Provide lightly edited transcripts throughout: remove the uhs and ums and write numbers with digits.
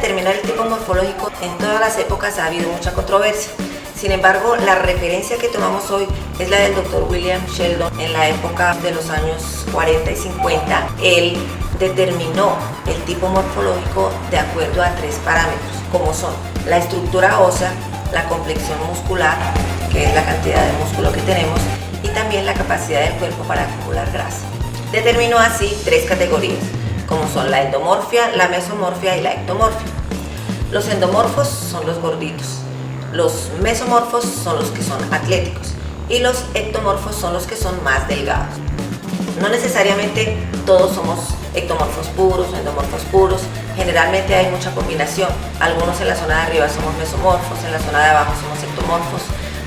determinar el tipo morfológico, en todas las épocas ha habido mucha controversia. Sin embargo, la referencia que tomamos hoy es la del Dr. William Sheldon. En la época de los años 40 y 50, él determinó el tipo morfológico de acuerdo a 3 parámetros, como son la estructura ósea, la complexión muscular, que es la cantidad de músculo que tenemos, y también la capacidad del cuerpo para acumular grasa. Determinó así 3 categorías, como son la endomorfia, la mesomorfia y la ectomorfia. Los endomorfos son los gorditos, los mesomorfos son los que son atléticos y los ectomorfos son los que son más delgados. No necesariamente todos somos ectomorfos puros o endomorfos puros, generalmente hay mucha combinación. Algunos en la zona de arriba somos mesomorfos, en la zona de abajo somos ectomorfos.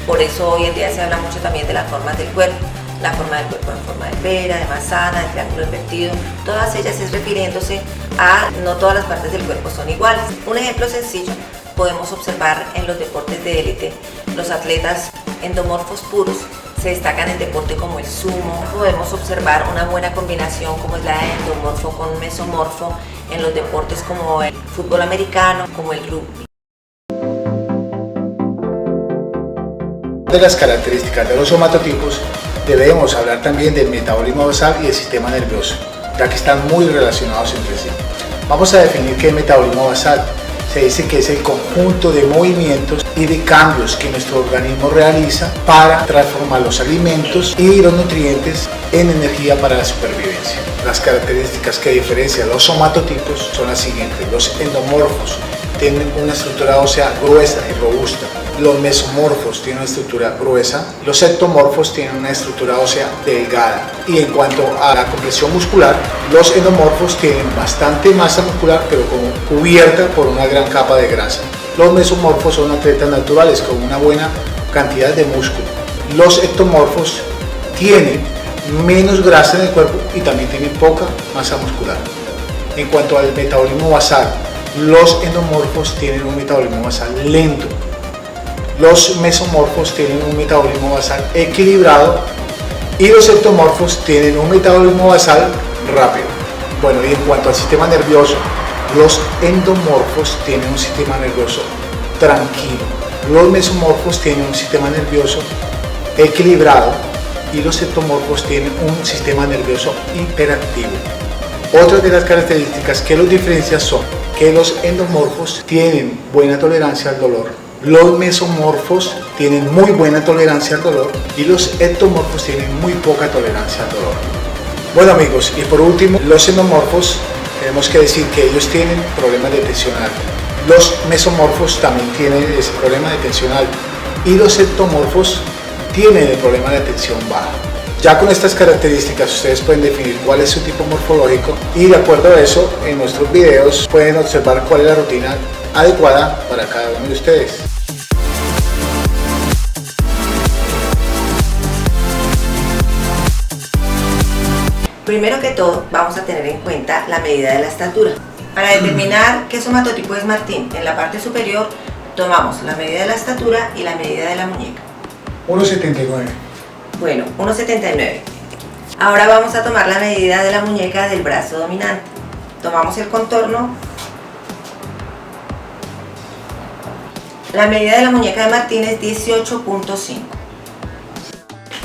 Por eso hoy en día se habla mucho también de las formas del cuerpo. La forma del cuerpo en forma de pera, de manzana, de triángulo invertido, todas ellas es refiriéndose a no todas las partes del cuerpo son iguales. Un ejemplo sencillo podemos observar en los deportes de élite. Los atletas endomorfos puros se destacan en deporte como el sumo. Podemos observar una buena combinación como es la de endomorfo con mesomorfo en los deportes como el fútbol americano, como el rugby. De las características de los somatotipos debemos hablar también del metabolismo basal y del sistema nervioso, ya que están muy relacionados entre sí. Vamos a definir qué es metabolismo basal. Se dice que es el conjunto de movimientos y de cambios que nuestro organismo realiza para transformar los alimentos y los nutrientes en energía para la supervivencia. Las características que diferencian los somatotipos son las siguientes. Los endomorfos tienen una estructura ósea gruesa y robusta. Los mesomorfos tienen una estructura gruesa, los ectomorfos tienen una estructura ósea delgada. Y en cuanto a la complexión muscular, los endomorfos tienen bastante masa muscular, pero como cubierta por una gran capa de grasa. Los mesomorfos son atletas naturales con una buena cantidad de músculo. Los ectomorfos tienen menos grasa en el cuerpo y también tienen poca masa muscular. En cuanto al metabolismo basal, los endomorfos tienen un metabolismo basal lento. Los mesomorfos tienen un metabolismo basal equilibrado y los ectomorfos tienen un metabolismo basal rápido. Bueno, y en cuanto al sistema nervioso, los endomorfos tienen un sistema nervioso tranquilo, los mesomorfos tienen un sistema nervioso equilibrado y los ectomorfos tienen un sistema nervioso hiperactivo. Otras de las características que los diferencian son que los endomorfos tienen buena tolerancia al dolor, los mesomorfos tienen muy buena tolerancia al dolor y los ectomorfos tienen muy poca tolerancia al dolor. Bueno amigos, y por último, los endomorfos, tenemos que decir que ellos tienen problemas de tensión alta. Los mesomorfos también tienen ese problema de tensión alta y los ectomorfos tienen el problema de tensión baja. Ya con estas características ustedes pueden definir cuál es su tipo morfológico y de acuerdo a eso en nuestros videos pueden observar cuál es la rutina adecuada para cada uno de ustedes. Primero que todo vamos a tener en cuenta la medida de la estatura. Para determinar qué somatotipo es Martín, en la parte superior tomamos la medida de la estatura y la medida de la muñeca. 1,79. Bueno, 1,79. Ahora vamos a tomar la medida de la muñeca del brazo dominante. Tomamos el contorno. La medida de la muñeca de Martín es 18.5.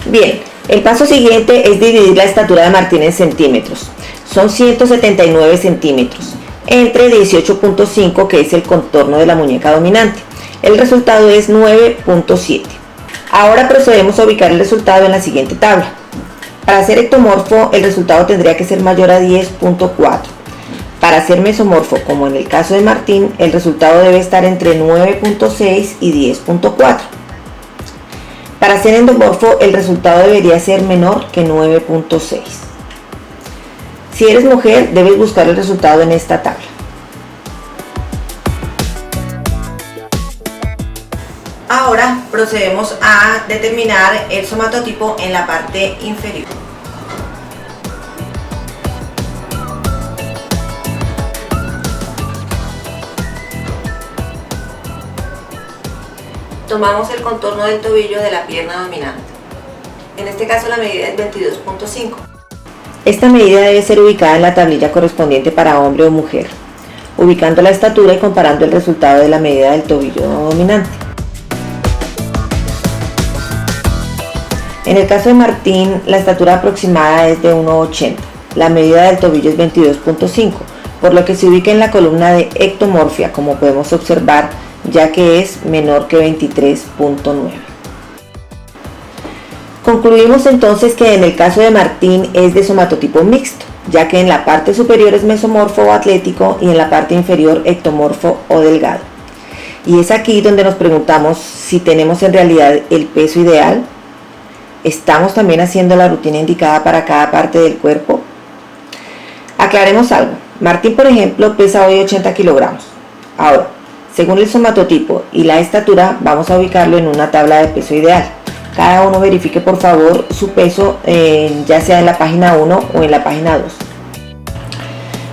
Bien, el paso siguiente es dividir la estatura de Martín en centímetros. Son 179 centímetros entre 18.5, que es el contorno de la muñeca dominante. El resultado es 9.7. Ahora procedemos a ubicar el resultado en la siguiente tabla. Para ser ectomorfo, el resultado tendría que ser mayor a 10.4. Para ser mesomorfo, como en el caso de Martín, el resultado debe estar entre 9.6 y 10.4. Para ser endomorfo, el resultado debería ser menor que 9.6. Si eres mujer, debes buscar el resultado en esta tabla. Ahora procedemos a determinar el somatotipo en la parte inferior. Tomamos el contorno del tobillo de la pierna dominante. En este caso la medida es 22.5. Esta medida debe ser ubicada en la tablilla correspondiente para hombre o mujer. ubicando la estatura y comparando el resultado de la medida del tobillo dominante. En el caso de Martín, la estatura aproximada es de 1,80. La medida del tobillo es 22,5, por lo que se ubica en la columna de ectomorfia, como podemos observar, ya que es menor que 23,9. Concluimos entonces que en el caso de Martín es de somatotipo mixto, ya que en la parte superior es mesomorfo o atlético y en la parte inferior ectomorfo o delgado. Y es aquí donde nos preguntamos si tenemos en realidad el peso ideal. ¿Estamos también haciendo la rutina indicada para cada parte del cuerpo? Aclaremos algo. Martín, por ejemplo, pesa hoy 80 kilogramos. Ahora, según el somatotipo y la estatura, vamos a ubicarlo en una tabla de peso ideal. Cada uno verifique por favor su peso, ya sea en la página 1 o en la página 2.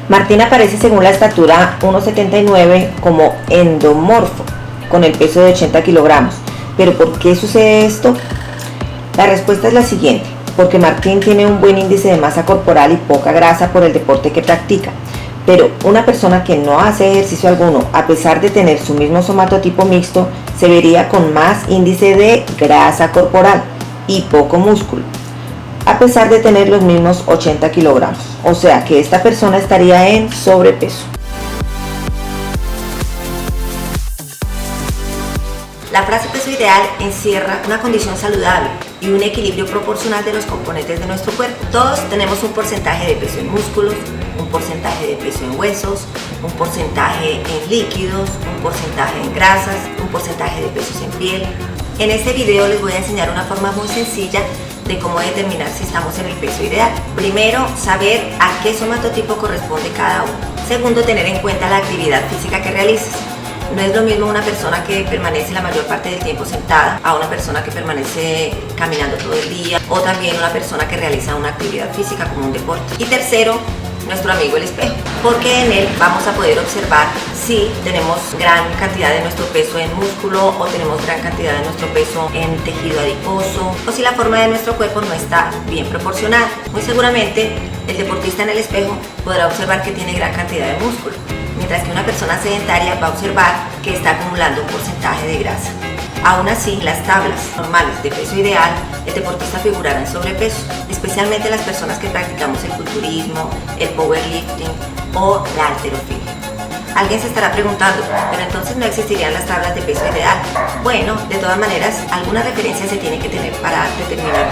Martín aparece según la estatura 1,79 como endomorfo, con el peso de 80 kilogramos. ¿Pero por qué sucede esto? La respuesta es la siguiente: porque Martín tiene un buen índice de masa corporal y poca grasa por el deporte que practica. Pero una persona que no hace ejercicio alguno, a pesar de tener su mismo somatotipo mixto, se vería con más índice de grasa corporal y poco músculo, a pesar de tener los mismos 80 kilogramos. O sea que esta persona estaría en sobrepeso. La frase peso ideal encierra una condición saludable y un equilibrio proporcional de los componentes de nuestro cuerpo. Todos tenemos un porcentaje de peso en músculos, un porcentaje de peso en huesos, un porcentaje en líquidos, un porcentaje en grasas, un porcentaje de pesos en piel. En este video les voy a enseñar una forma muy sencilla de cómo determinar si estamos en el peso ideal. Primero, saber a qué somatotipo corresponde cada uno. Segundo, tener en cuenta la actividad física que realices. No es lo mismo una persona que permanece la mayor parte del tiempo sentada a una persona que permanece caminando todo el día, o también una persona que realiza una actividad física como un deporte. Y tercero, nuestro amigo el espejo, porque en él vamos a poder observar si tenemos gran cantidad de nuestro peso en músculo o tenemos gran cantidad de nuestro peso en tejido adiposo, o si la forma de nuestro cuerpo no está bien proporcionada. Muy seguramente el deportista en el espejo podrá observar que tiene gran cantidad de músculo, mientras que una persona sedentaria va a observar que está acumulando un porcentaje de grasa. Aún así, en las tablas normales de peso ideal, el deportista figurará en sobrepeso, especialmente las personas que practicamos el culturismo, el powerlifting o la halterofilia. Alguien se estará preguntando, pero entonces no existirían las tablas de peso ideal. Bueno, de todas maneras, alguna referencia se tiene que tener para determinar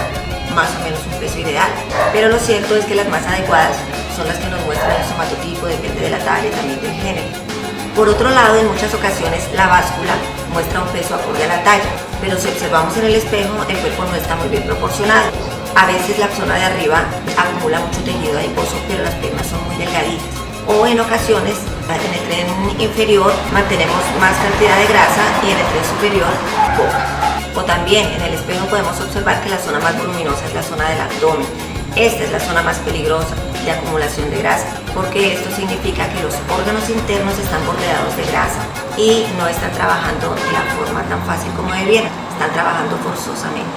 más o menos un peso ideal, pero lo cierto es que las más adecuadas son las que nos muestran el somatotipo, depende de la talla y también del género. Por otro lado, en muchas ocasiones la báscula muestra un peso acorde a la talla, pero si observamos en el espejo, el cuerpo no está muy bien proporcionado. A veces la zona de arriba acumula mucho tejido adiposo, pero las piernas son muy delgaditas. O en ocasiones, en el tren inferior mantenemos más cantidad de grasa y en el tren superior poca. O también en el espejo podemos observar que la zona más voluminosa es la zona del abdomen. Esta es la zona más peligrosa de acumulación de grasa, porque esto significa que los órganos internos están bordeados de grasa y no están trabajando de la forma tan fácil como debieran, están trabajando forzosamente.